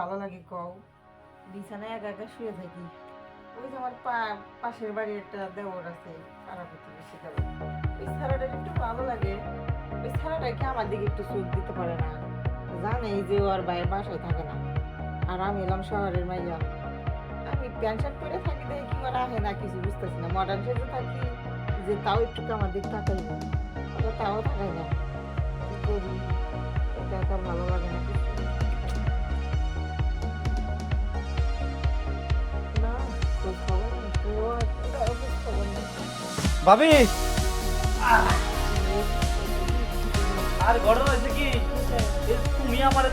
ভালো লাগে কও বিছানায় একা একা শুয়ে থাকি। ওই যে আমার পাশের বাড়ি একটা দেওর আছে, পাড়া প্রতিবেশী দেওর, ওই ছাড়াটা একটু ভালো লাগে। ওই ছাড়াটা কি আমার দিকে একটু চোখ দিতে পারে না, জানে যে ও আর বাইরে বাসায় থাকে না। আর আমি এলাম শহরের মাইয়া, আমি প্যান্ট শার্ট পরে থাকি দেখে কি ওরা আহে না কিছু বুঝতেছি না। মডার্ন সেজে থাকি যে তাও একটু আমার দিক তাকাইব, ওরা তাও তাকাই না। কি করি, এটা একা ভালো লাগে না কিছু। না, খোঁজ খবর নেই, খোঁজ খবর নেই। ভাবি আর ঘটনা হয়েছে কি তুমি আমার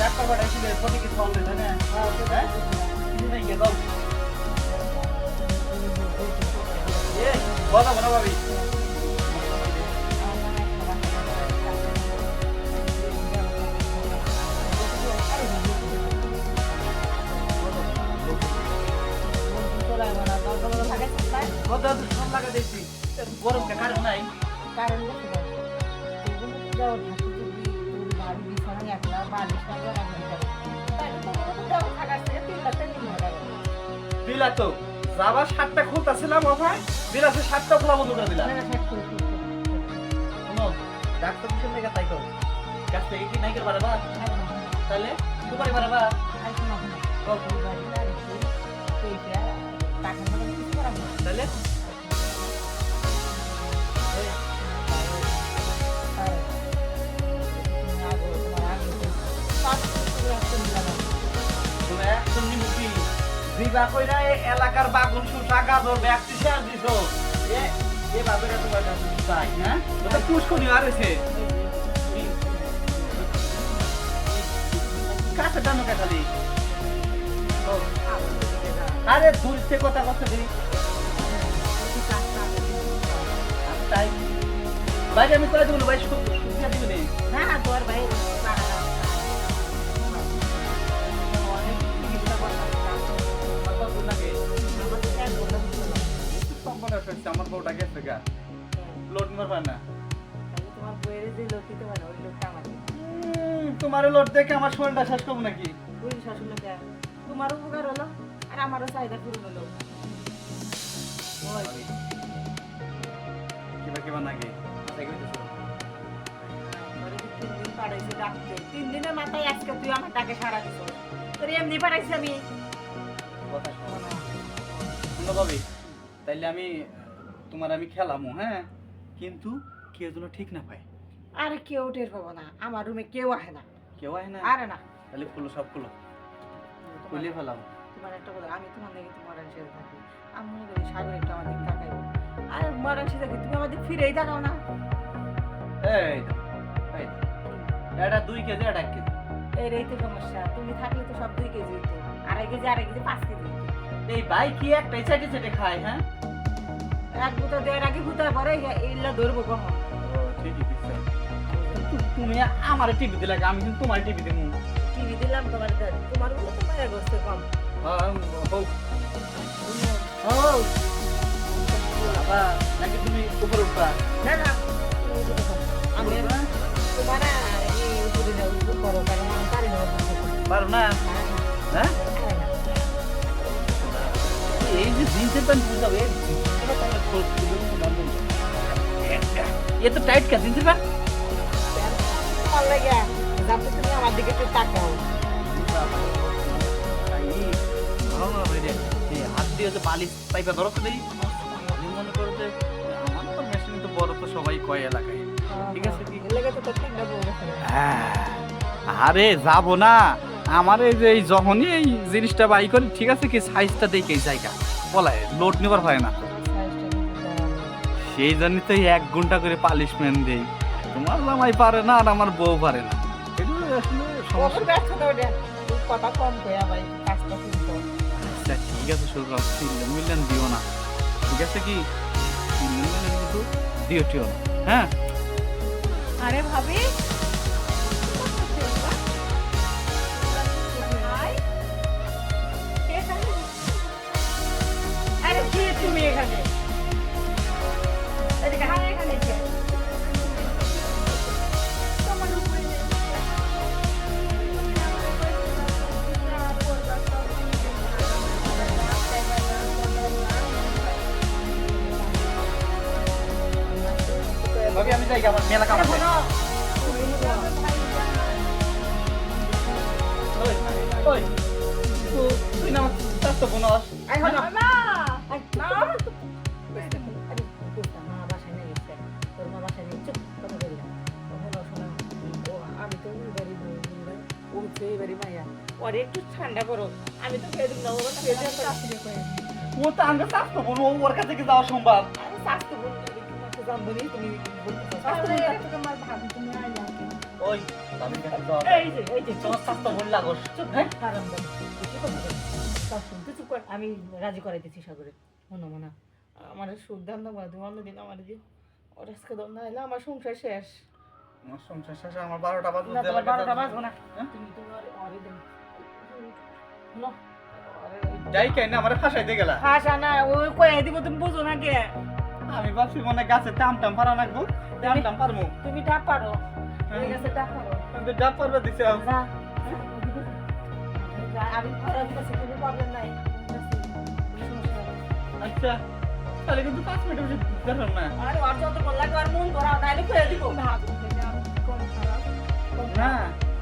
ডাক্তার পাঠাইছিলে প্রতি কিছু বলবে তাই না? হ্যাঁ কিছু নাই কে দাও কথা বলো ভাবি। কথা তো সব লাগা দেখছি গরমটা কারণ নাই কারণ দেখো যাওয়ার থাকি যদি তোর বাড়ি বিছানায় একলা বালিশ টাকা রাখতে পারে তাহলে তো কোনো যাওয়ার থাকার থেকে 3 লাখ টাকা নিয়ে যাবে। বিলা তো যাবার 7টা খুলতেছিলাম বাবা বিলাসে 7টা খোলা বন্ধ করে দিলাম। শোনো ডাক্তার কিছু নেই তাই তো কাছ থেকে কি নাই করে পারবা তাহলে তোমার পারবা তাহলে তুমি একদম নিমুখী দিবা কইরা এলাকার বাগুন সুসা গাজর ব্যক্তি শেয়ার দিছো এ বাবুরা তোমার কাছে চাই হ্যাঁ ওটা পুষ্কনি আর হইছে কাছে জানো কে খালি আরে দূর থেকে কথা কথা দিই তাই ভাই আমি করে দেবো ভাই সুবিধা দিবি না তোর ভাই আমার বউটা গেছে গা লোড মারবা না তোমার বইয়ের যে লোক দিতে পারে ওই লোকটা আমার তোমার লোড দেখে আমার শরীরটা শেষ করবো নাকি ওই শাশুড় লোক তোমার উপকার হলো আর আমারও চাহিদা পূরণ হলো। কিবা কিবা নাকি 3 দিন পাঠাইছি ডাকতে 3 দিনের মাথায় আজকে তুই আমার টাকা সারা দিছ তোর এমনি পাঠাইছি আমি কথা শোনো না শুনো ভাবি তাইলে আমি তোমার আমি খেলামো হ্যাঁ কিন্তু কেউ যেন ঠিক না পায়। আরে কেউ টের পাবো না, আমার রুমে কেউ আসে না। কেউ আয় না আরে না তাহলে খুলো সব খুলো খুলে ফেলাম। তোমার একটা কথা আমি তোমার দেখে তোমার সেজে থাকি আমি মনে করি সাগর একটু আমার দিক তাকাইবো আর মডার্ন সেজে থাকি তুমি আমাদের ফিরেই তাকাও না। এই এই এটা 2 কেজি এটা 1 কেজি এই রেই তো সমস্যা, তুমি থাকলে তো সব 2 কেজি হইতো, 2.5 কেজি 5 কেজি হইতো। এই ভাই কি একটা চেটে চেটে খায় হ্যাঁ এক গুতা দেওয়ার আগে গুতা পরে ইল্লা ধরবো কখন। ও ঠিকই দিছে তুমি আমার টিভি দিলে আমি কিন্তু তোমার টিভি দেবো টিভি দিলাম তোমার তোমার গুলো তো মায়ের গোস্ত কম। বাবা নাকি তুমি উপর উঠবা না না আমি তোমার এই উপরে না উপর করো কারণ আমি পারি না পারো না হ্যাঁ এই যে জিন্সের প্যান্ট বুঝাবে এ তো টাইট কা জিন্সের প্যান্ট ভালো লাগে যাতে তুমি আমার দিকে একটু তাকাও। হাত দিয়ে যে বালিশ পাইপা ধরো তো দেই আমি মনে করো যে আমার তো মেশিন তো বড় তো সবাই কয় এলাকায় ঠিক আছে কি লেগে তো তিনটা বউ গেছে। আরে যাবো না আমার এই যে যখনই এই জিনিসটা বাই করি ঠিক আছে কি সাইজটা দেখে এই জায়গা বলায় লোড নেবার হয় না সেই জন্য তো 1 ঘন্টা করে পালিশমেন্ট দেই তোমার জামাই পারে না আর আমার বউ পারে না এটা আসলে ওর ব্যস্ততা ওটা কথা কম কইয়া ভাই কাজটা শুনতো। আচ্ছা ঠিক আছে শুরু করো 3 মিলিয়ন দিও না ঠিক আছে কি 3 মিলিয়ন কিন্তু দিও হ্যাঁ। আরে ভাবি আরে কি তুমি এখানে এদিকে হাই এখানে তোমার উপরে জায়গা আমার মেলা কাম আছে। ওই ওই তুই না আমার চাচতো বোন হস। আই হল মা বাসায় নিয়ে গেছে, তোর মা বাসায় নিয়ে চুপ কথা বলি না। আমি তো বাড়ি ও হচ্ছে এই বাড়ি মাইয়া, ওরে একটু ঠান্ডা করো, আমি তো খেয়ে দিন না, ওরা খেয়ে দিয়ে ও তো আমার চাচতো বোন, ওর কাছে কি যাওয়া সম্ভব? আমি স্বাস্থ্য বলতে জানবো নি, তুমি তোমার ভাবি তুমি আইলা ওই আমি কাছে যাওয়া এই যে তোমার চাচতো বোন লাগোস। চুপ হ্যাঁ কারণ শুনতে চুপ কর, আমি রাজি করাইতেছি সাগরে। মনে মনে আমার সুদান না বাদু অন্যদিন আমার যে ওর আজকে দম না এলে আমার সংসার শেষ। আমার সংসার শেষে আমার 12টা বাজে। না তোমার 12টা বাজবো না, তুমি তুমি ওরে দেন না যাই কেন আমার ফাঁসাইতে গেলা? হাসা না ওই কয়ে দিব, তুমি বুঝো না কে? আমি ভাবছি মনে গাছে টাম টাম পারা লাগবো, টাম টাম পারমু। তুমি ডাব পারো, এই গাছে ডাব পারো কিন্তু ডাব পারবে দিছে না, আমি খরচ কাছে কোনো প্রবলেম নাই। আচ্ছা তাহলে কিন্তু 5 মিনিট বেশি ধরুন না। আরে আর যত বল লাগে আর মন ধরাও নাইলে কয়ে দিব। না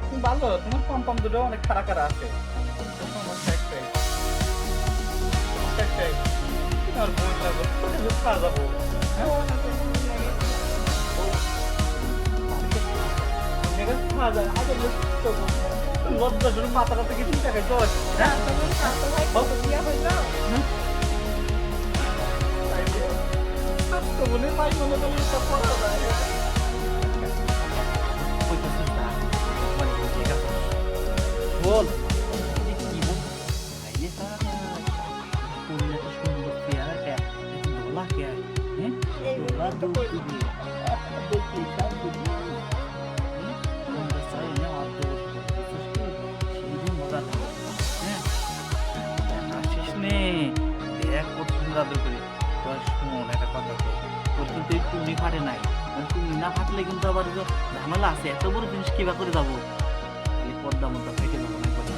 তুমি ভালো, তোমার পম পম দুটো অনেক খারাপ খারাপ আছে। সমস্যা একটাই, সমস্যা একটাই, তোমার বোন লাগবে, কোথায় খাওয়া যাবো? খাওয়া যায় আগে লজ্জার জন্য মাথাটা থেকে 3 টাকায় জ্বর। হ্যাঁ তো মনে পাই মনে করলে সব করা যায়। বল কি বল আইলে সারা কোন এত সুন্দর পেয়ারাটা দোলা কে হ্যাঁ দোলা দুধ দিবি দেখি সব দিবি আমরা সাই না আর তো সেই মজা হ্যাঁ আসিস নে দেখ কত সুন্দর আদর করে। তোর শোন একটা কথা কই, তোর কিন্তু এই টুনি ফাটে নাই, টুনি না ফাটলে কিন্তু আবার যে ঝামেলা আছে, এত বড় জিনিস কিবা করে যাবো, খালি পদ্মা মধ্যে ফেটে যাবো না কথা।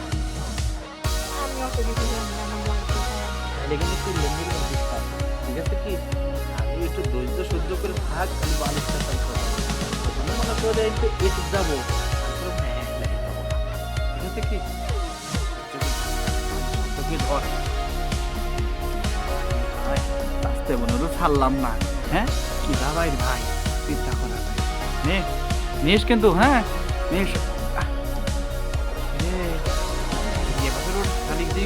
তাহলে কিন্তু তুই লেনদেন করছিস না, ঠিক আছে কি? আমি একটু ধৈর্য সহ্য করে থাক, খালি বালিশটা চাল করবো মনে করে একটু এসে যাবো, হ্যাঁ যাবো, ঠিক আছে কি? তোকে ধর আসতে মনে হলো ছাড়লাম না। হ্যাঁ কি ভাই ভাই চিন্তা করা নে নিস কিন্তু, হ্যাঁ নিস খালি যদি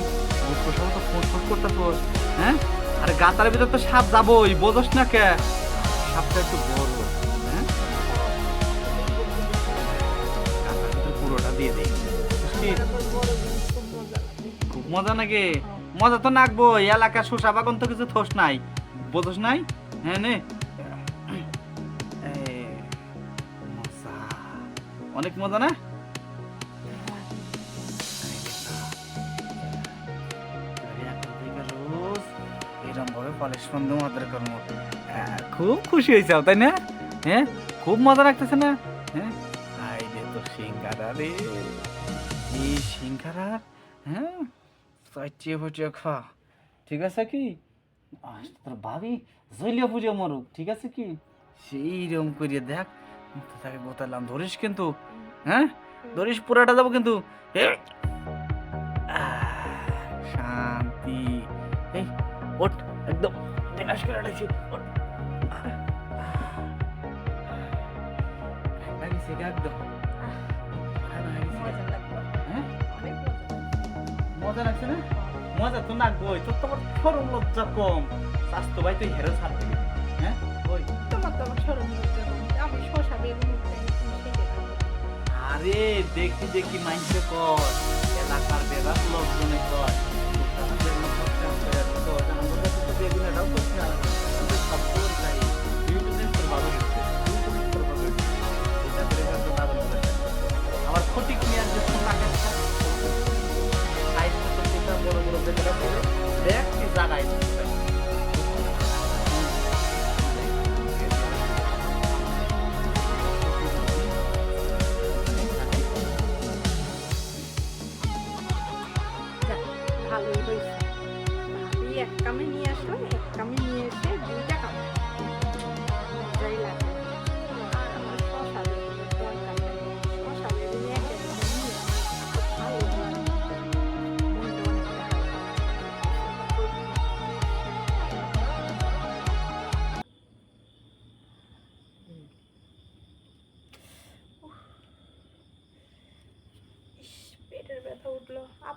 তো ফোন ফোন করতে তোর হ্যাঁ। আরে গাতার ভিতর তো সাপ যাবোই, বোঝস না কে? সাপটা একটু বড়, হ্যাঁ গাতার ভিতর পুরোটা দিয়ে দেই। খুব মজা নাকি? মজা তো নাকবো, এলাকার শোষা বাগন তো কিছু থোস নাই, বোঝস নাই? হ্যাঁ নে মজা, অনেক মজা না? এরম ভাবে পলিশ বন্ধু আমাদের কর্ম খুব খুশি হয়েছে তাই না? হ্যাঁ খুব মজা লাগতেছে না? হ্যাঁ আই রে তো সিঙ্গারা রে, এই সিঙ্গারা হ্যাঁ চাইটিয়ে ফুটিয়ে খা, ঠিক আছে কি? তোর ভাবি জলিয়া পুজো মরুক, ঠিক আছে কি? সেই রকম করিয়ে দেখ, তাকে গোতালাম, ধরিস কিন্তু, হ্যাঁ ধরিস, পুরাটা যাবো কিন্তু। শান্তি, এই ওঠ একদম বিনাশ করে রাখছি, একদম মজা লাগছে না? মজা তো লাগবই, তোর তোমার সরম লজ্জা কম, স্বাস্থ্য ভাই তুই হেরো ছাড় দিবি, হ্যাঁ ওই তোমার তো আমার সরম লজ্জা কম, আমি শশা বেগুন আরে দেখি দেখি মাইন্ডে কর, এলাকার বেলা লোকজনে কর বেগুনেরাও করছে না সব তোর চাই ইউটিউবে তোর ভালো গেছে আমার ক্ষতি কিনে আর যে টাকা সাইজ মতো সেটা বড় বড় বেগুনা করে দেখ তুই জানাই ভালোই হয়েছে, এক কামে নিয়ে আসলো, এক কামে নিয়ে এসে 2টা কাম মজাই লাগে। আর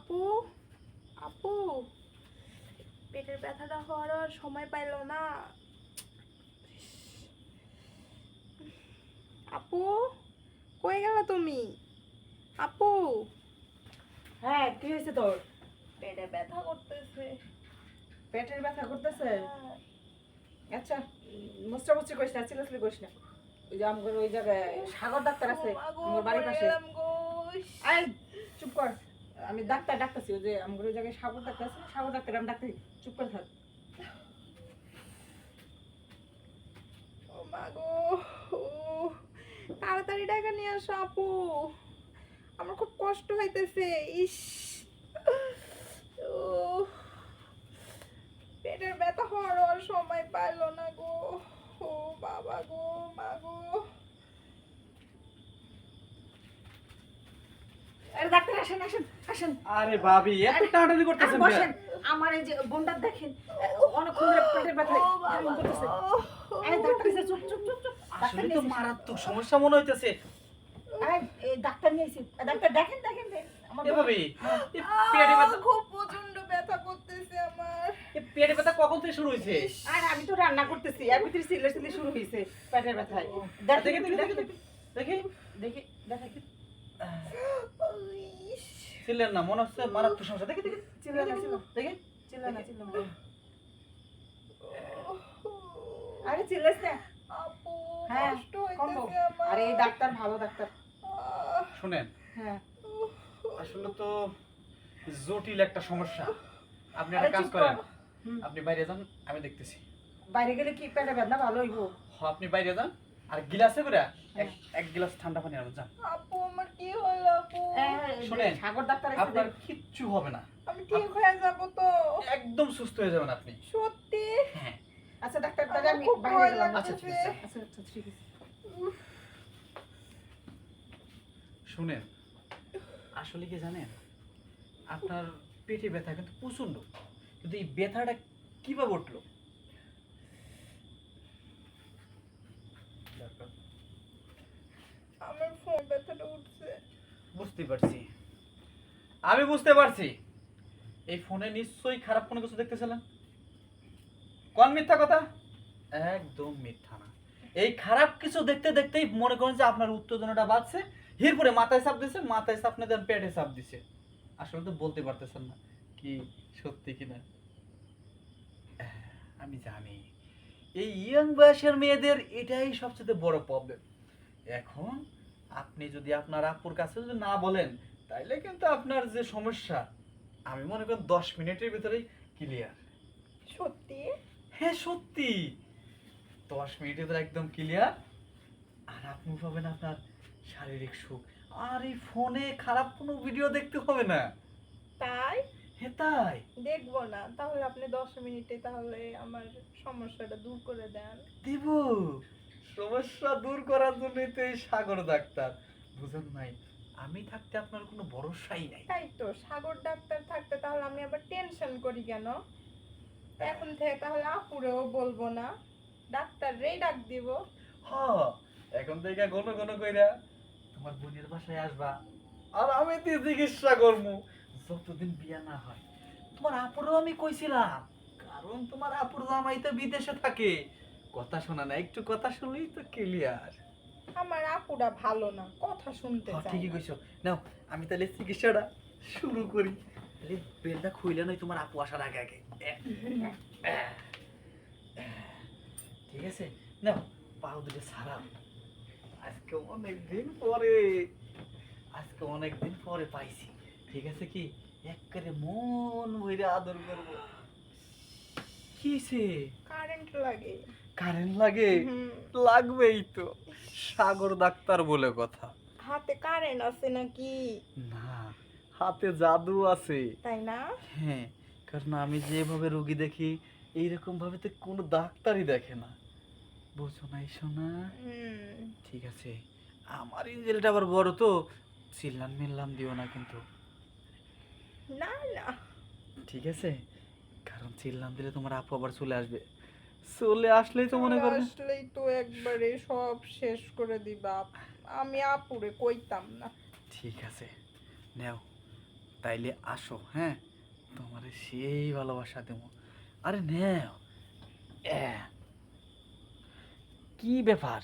আপু আপু পেটের ব্যথাটা হওয়ার আর সময় পাইল না। আপু কই গেল তুমি? আপু হ্যাঁ, কি হয়েছে তোর? পেটে ব্যথা করতেছে। পেটের ব্যথা করতেছে? হ্যাঁ। আচ্ছা, মুস্টামুস্তি করিস না, চিল্লাচিল্লি করিস না। ওই যে আমার ওই জায়গায় সাগর ডাক্তার আছে, ও মা গো, আমার বাড়ির মরে পাশে। গেলাম গো। আয়, চুপ কর। আমি ডাক্তার ডাকতেছি, ওই যে আমার ওই জায়গায় সাগর ডাক্তার আছে, সাগর ডাক্তার আমি ডাক্তার। চুপ করে থাক। ও মা গো, ও তাড়াতাড়ি টাকা নিয়ে আসো আপু, আমার খুব কষ্ট হইতেছে। ইস, ও পেটের ব্যথা হওয়ার আর সময় পাইলো না গো। ও বাবা গো, মা গো। আরে ডাক্তার আসেন, আসেন, আসেন। আরে ভাবি এত টানাটানি করতেছেন কেন? বসেন। আমার এই যে বোনটা দেখেন, অনেকক্ষণ ধরে পেটের ব্যথায় ও এরকম বাবা করতেছে। গো। আরে ডাক্তার এসে, চুপ চুপ চুপ চুপ। আসলে তো মারাত্মক সমস্যা মনে হইতেছে। আরে এই ডাক্তার নিয়ে এসেছি। ডাক্তার দেখেন, দেখেন, দেখেন। আমার এ ভাবি এই পেটে ব্যথা, খুব প্রচন্ড ব্যথা করতেছে আমার। এই পেটে ব্যথা কখন থেকে শুরু হয়েছে? আরে আমি তো রান্না করতেছি, এর ভিতরে চিল্লাচিল্লি শুরু হয়েছে পেটের ব্যথায়। দেখি, দেখি দেখি দেখি দেখি দেখি, দেখি। ইস, ছিলেন না মনে হচ্ছে মারাত্মক সমস্যা। দেখি দেখি চিল্লা না, চিল্লা, দেখি চিল্লা না, চিল্লা না। আরে চিল্লাস না। আপু হ্যাঁ, কষ্ট কমবো। হইতেছে আমার। আরে এই ডাক্তার ভালো ডাক্তার। শুনেন, হ্যাঁ। আসলে তো জটিল একটা সমস্যা। আপনি আরে একটা কাজ চুপ করেন, কর। হুম। আপনি বাইরে যান, আমি দেখতেছি। বাইরে গেলে কি পেটে ব্যথা ভালো হইব? আপনি বাইরে যান, আর গিলাসে করে এক গ্লাস ঠান্ডা পানি আনবেন, যান। আপু আমার কি হলো আপু? শুনেন, সাগর ডাক্তার এসে আপনার কিচ্ছু হবে না, আমি ঠিক হয়ে যাব তো? একদম সুস্থ হয়ে যাবেন আপনি। সত্যি? হ্যাঁ আচ্ছা ডাক্তার, তাহলে আমি আমার খুব বাইরে ভয় গেলাম। আচ্ছা ঠিক লাগতেছে। আছে। আচ্ছা আচ্ছা, ঠিক আছে। শুনেন, আসলে কি জানেন, আপনার পেটে ব্যথা কিন্তু প্রচন্ড, কিন্তু এই ব্যথাটা কিভাবে উঠলো? আমার ফোন ব্যথাটা উঠছে। বুঝতে পারছি, আমি বুঝতে পারছি। এই ফোনে নিশ্চয়ই খারাপ কোনো কিছু দেখতেছিলেন। কোন মিথ্যা কথা? একদম মিথ্যা না। এই খারাপ কিছু দেখতে দেখতেই মনে করেন যে আপনার উত্তেজনাটা বাড়ছে, এরপরে মাথায় চাপ দিছে, মাথায় চাপ নিয়ে দেন পেটে চাপ দিছে। আসলে তো বলতে পারতেছেন না কি সত্যি কিনা। আমি জানি এই ইয়াং বয়সের মেয়েদের এটাই সবচেয়ে বড় প্রবলেম। এখন আপনি যদি আপনার আপুর কাছে যদি না বলেন, তাইলে কিন্তু আপনার যে সমস্যা, আমি মনে করি 10 মিনিটের ভিতরেই ক্লিয়ার। সত্যি? হ্যাঁ সত্যি, 10 মিনিটের ভিতরে একদম ক্লিয়ার। আর আপনি পাবেন আপনার শারীরিক সুখ। আর এই ফোনে খারাপ কোনো ভিডিও দেখতে হবে না। তাই? হ্যাঁ তাই। দেখবো না তাহলে, আপনি 10 মিনিটে তাহলে আমার সমস্যাটা দূর করে দেন। দেব, সমস্যা দূর করার জন্যই তো এই সাগর ডাক্তার, বুঝেন নাই? আমি থাকতে আপনার কোনো ভরসাই নাই। তাই তো, সাগর ডাক্তার থাকতে তাহলে আমি আবার টেনশন করি কেন? এখন থেকে তাহলে আপুরেও বলবো না, ডাক্তার রেই ডাক দিব। হ, এখন থেকে ঘন ঘন কইরা তোমার বোনের বাসায় আসবা, আর আমি তো চিকিৎসা করবো যতদিন বিয়া না হয়। তোমার আপুরও আমি কইছিলাম, কারণ তোমার আপুর জামাই তো বিদেশে থাকে, কথা শোনা না, একটু কথা শুনলেই তো ক্লিয়ার। আমার আপুরা ভালো না, কথা শুনতে চায় ঠিকই না। কইছো। নাও আমি তাহলে চিকিৎসাটা শুরু করি। তাহলে বেলটা খুইলে নয় তোমার আপু আসার আগে আগে। ঠিক আছে, নাও পাও দুটো সারাম। আজকে অনেকদিন পরে পাইছি। ঠিক আছে কি, একবারে মন ভরে আদর করবো। কিসে কারেন্ট লাগে। কারেন্ট লাগে? হুম। লাগবেই তো, সাগর ডাক্তার বলে কথা। হাতে কারেন্ট আছে নাকি? না, হাতে জাদু আছে। তাই না? হ্যাঁ, কারণ আমি যেভাবে রোগী দেখি এইরকম ভাবে তো কোনো ডাক্তারই দেখে না, বুঝছো না সোনা? হুম। ঠিক আছে, আমার ইঞ্জেলটা আবার বড় তো, চিল্লান মিল্লান দিও না কিন্তু। না না, ঠিক আছে, কারণ চিল্লান দিলে তোমার আপু আবার চলে আসবে, চলে আসলেই তো মনে করবে। আসলেই তো একবারে সব শেষ করে দিবা। আমি আপুরে কইতাম না। ঠিক আছে, নাও তাইলে আসো, হ্যাঁ, তোমার সেই ভালোবাসা দেবো। আরে নেও। কি ব্যাপার,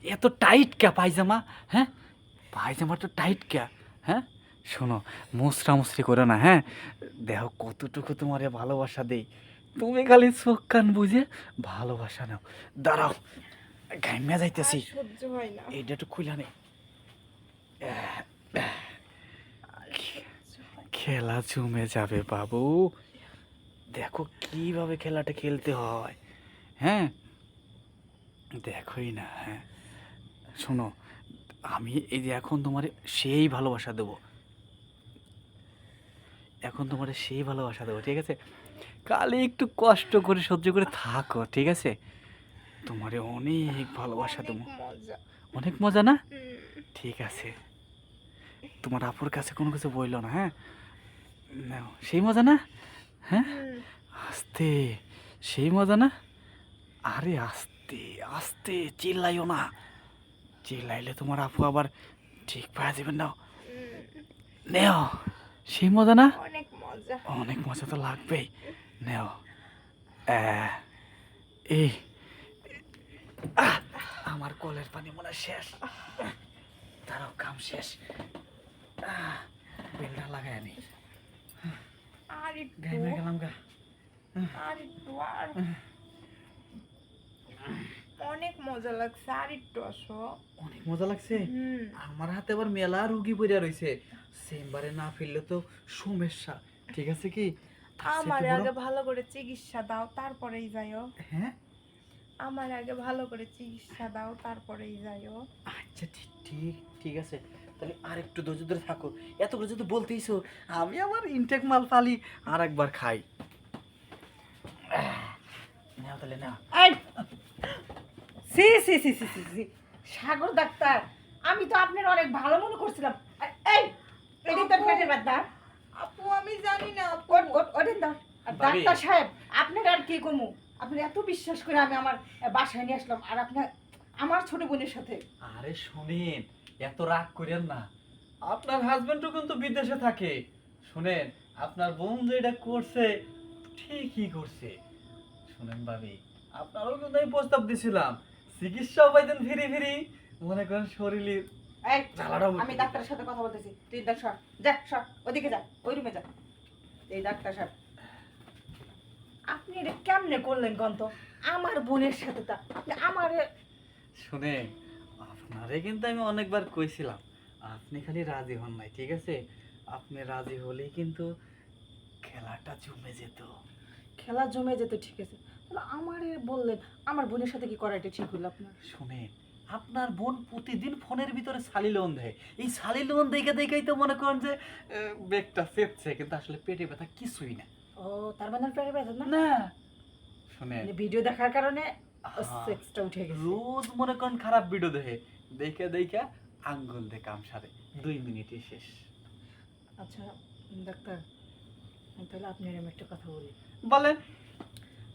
এত টাইট কে পায়জামা? হ্যাঁ, পায়জামা তো টাইট কে? হ্যাঁ, শোনো, মুসরা মুসরি করো না, হ্যাঁ, দেখো কতটুকু তোমার ভালোবাসা দেই। তুমি খালি চোখ কান বুঝে ভালোবাসা নাও। দাঁড়াও, ঘাইমা যাইতেছি, আর সহ্য হয় না। এইটা একটু খুলে নে। খেলা জমে যাবে বাবু, দেখো কিভাবে খেলাটা খেলতে হয়। হ্যাঁ, দেখোই না। হ্যাঁ, শোনো, আমি এই যে এখন তোমার সেই ভালোবাসা দেবো, এখন তোমার সেই ভালোবাসা দেবো, ঠিক আছে? কালে একটু কষ্ট করে সহ্য করে থাকো, ঠিক আছে? তোমারে অনেক ভালোবাসা দেবো। অনেক মজা। অনেক মজা না? হুম। ঠিক আছে, তোমার আপুর কাছে কোনো কিছু বললো না, হ্যাঁ? নাও, সেই মজা না? হ্যাঁ, হুম। আস্তে, সেই মজা না? আরে আস্তে আস্তে, চিল্লাইও না, চিল্লাইলে তোমার আপু আবার ঠিক পাওয়া যাবেন। নাও, নেও, সেই মজা না? অনেক মজা। অনেক মজা তো লাগবেই। নেও। এই, আমার কলের পানি মনে হয় শেষ। দাঁড়াও, কাম শেষ। বেলটা লাগাই নি, আর একটু, গাইমে গেলাম গা। আর একটু, আর অনেক মজা লাগছে, আর একটু আসো। অনেক মজা লাগছে। হুম। আমার হাতে আবার মেলা রুগী পড়ে রইছে, চেম্বারে না ফিরলে তো সমস্যা, ঠিক আছে কি? আমার আগে ভালো করে চিকিৎসা দাও, তারপরেই যাইও। হ্যাঁ, আমার আগে ভালো করে চিকিৎসা দাও, তারপরেই যাইও। আচ্ছা, ঠিক ঠিক ঠিক আছে, তাহলে আর একটু ধৈর্য ধরে থাকো। এত করে যদি বলতেইছো, আমি আমার ইনটেক মাল ফালি আর একবার খাই। নাও তাহলে, নাও। এই সি সি সি সি সি সি সাগর ডাক্তার, আমি তো আপনার অনেক ভালো মনে করছিলাম। এই এটা তো পেটের ব্যথা। আপু আমি জানি না আপু। ওঠেন দাও। আর ভাবি। ডাক্তার সাহেব, আপনার আর কি করবো? আপনি এত বিশ্বাস করে আমি আমার বাসায় নিয়ে আসলাম, আর আপনার আমার ছোট বোনের সাথে। আরে শুনেন, এত রাগ করেন না, আপনার হাজবেন্ডও কিন্তু বিদেশে থাকে। শুনেন, আপনার বোন যেটা করছে ঠিকই করছে। শুনেন ভাবি, আপনারও কিন্তু আমি প্রস্তাব দিছিলাম, চিকিৎসাও পাইতেন ফিরি ফিরি, মনে করেন শরীরের এই জ্বালাটাও আমি ডাক্তারের সাথে কথা বলতেছি, তুই দেখ, সর যা, সর ওদিকে যা, ওই রুমে যা। এই ডাক্তার সাহেব, আপনি এটা কেমনে করলেন গন্ত? আমার বোনের সাথে তা আপনি আমার শুনে, আপনারে কিন্তু আমি অনেকবার কইছিলাম, আপনি খালি রাজি হন নাই, ঠিক আছে? আপনি রাজি হলেই কিন্তু খেলাটা জমে যেত। খেলা জমে যেত, ঠিক আছে, তাহলে আমারে বললেন আমার বোনের সাথে কি করা এটা ঠিক হলো আপনার? শুনেন, আপনার বোন প্রতিদিন ফোনের ভিতরে সালিলন দেয়, এই সালিলন দেখে দেখেই তো মনে করেন যে বেগটা চেপছে, কিন্তু আসলে পেটে ব্যথা কিছুই না। ও, তার মানে পেটে ব্যথা না? না, শুনেন, মানে ভিডিও দেখার কারণে হ্যাঁ, সেক্সটা উঠে গেছে। রোজ মনে করেন খারাপ ভিডিও দেখে দেখে দেখে আঙ্গুল দিয়ে কাম সারে, 2 মিনিটে শেষ। আচ্ছা ডাক্তার, তাহলে আপনি এরকম একটা কথা বলি, বলেন।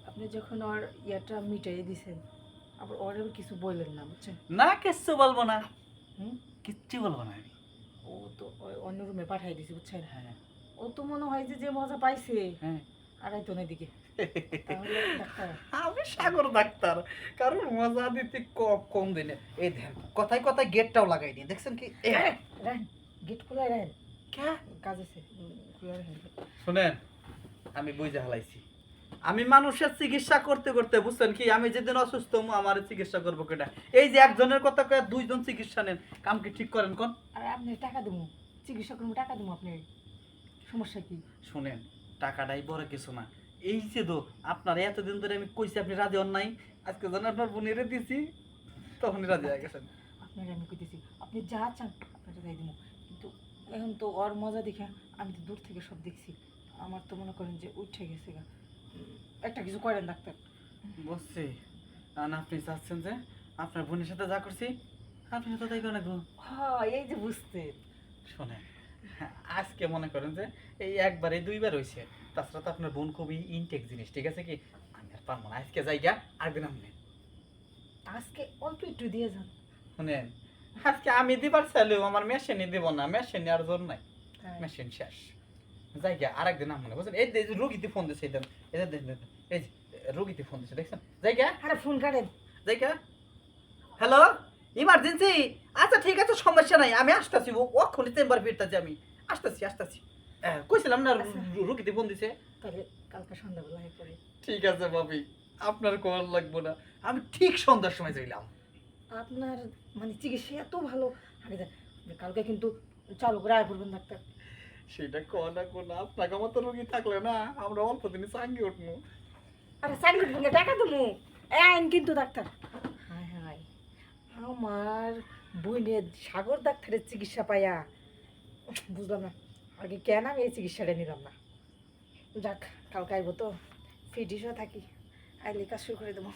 আপনি যখন ওর ইয়াটা মিটাই দিছেন, আবার ওর কিছু বললেন না, বুঝছেন? না, কিচ্ছু বলবো না, হুম, কিচ্ছু বলবো না আমি। ও তো ওই অন্য রুমে পাঠিয়ে দিছে, বুঝছেন? হ্যাঁ, ও তো মনে হয় যে যে মজা পাইছে হ্যাঁ। আড়াইতো না দিকে। তাহলে ডাক্তার, আমি সাগর ডাক্তার, কারণ মজা দিতে কম দিনে। এই দেখেন, কথায় কথায় গেটটাও লাগাই দিন, দেখছেন কি? রাখেন, গেট খোলা রাখেন, কে? কাজ আছে, খোলা রাখেন। শুনেন, আমি বুঝে হালাইছি, আমি মানুষের চিকিৎসা করতে করতে, বুঝছেন কি, আমি যেদিন অসুস্থ আমার চিকিৎসা করবো কেটা? এই যে একজনের কথা কয়ে 2 জন চিকিৎসা নেন, কাম কি ঠিক করেন কোন? আর আপনি টাকা দেবো, চিকিৎসা করবো, টাকা দেবো, আপনার সমস্যা কি? শুনেন, টাকাটাই বড় কিছু না, এই যে তো আপনার এতদিন ধরে আমি কইছি আপনি রাজি হন নাই, আজকে যখন আপনার বোনেরে দিছি তখনই রাজি হয়ে গেছেন। আপনার আমি কইতেছি, আপনি যা চান আপনাকে তাই দেবো, কিন্তু এখন তো ওর মজা দেখে আমি তো দূর থেকে সব দেখছি, আমার তো মনে করেন যে উঠে গেছে গা। একটা কিছু করেন ডাক্তার। বুঝছি, আর আপনি চাচ্ছেন যে আপনার বোনের সাথে যা করছি আপনি সাথে তাই করে রাখবো। হ্যাঁ, এই যে বুঝতে। শোনেন, আজকে মনে করেন যে এই একবারে 2বার হয়েছে, তাছাড়া তো আপনার বোন খুবই ইনটেক জিনিস, ঠিক আছে কি? আমি আর পারবো না, আজকে যাইগা আরেকদিন আপনি। আজকে অল্প একটু দিয়ে যান। শুনেন, আজকে আমি দিবার চাইলেও আমার মেশিনে দেবো না, মেশিনে আর জোর নাই। হ্যাঁ। মেশিন শেষ যাই গিয়া আরেকদিন মনে বুঝছেন এই যে রোগীতে ফোন দিছে এটা এটা দেখেন এই যে রোগীতে ফোন দিছে দেখছেন যাই গিয়া আরে ফোন কাটেন। যাই গিয়া হ্যালো ইমার্জেন্সি আচ্ছা ঠিক আছে সমস্যা নাই আমি আসতেছি ওক্ষণে চেম্বার ফিরতেছি আমি আসতেছি কইছিলাম না রোগীতে ফোন দিছে তাহলে কালকে সন্ধ্যাবেলা করে। ঠিক আছে ভাবি আপনার কল লাগবো না আমি ঠিক সন্ধ্যার সময় যাইলাম আপনার মানে চিকিৎসা এত ভালো, আগে কালকে কিন্তু চালু করে আয় করবেন ডাক্তার। সেটা কোনা কোনা আপনাকে মতো রোগী থাকলে না আমরা অল্প দিনে চাঙ্গি উঠবো আরে চাকরি ভেঙে টাকা দেবো আইন কিন্তু ডাক্তার। হায় হায় আমার বইনের সাগর ডাক্তারের চিকিৎসা পাইয়া বুঝলাম না আগে কেন আমি এই চিকিৎসাটা নিলাম না। যাক কালকে আইবো তো ফিটিসও থাকি, আইলে কাজ শুরু করে দেবো।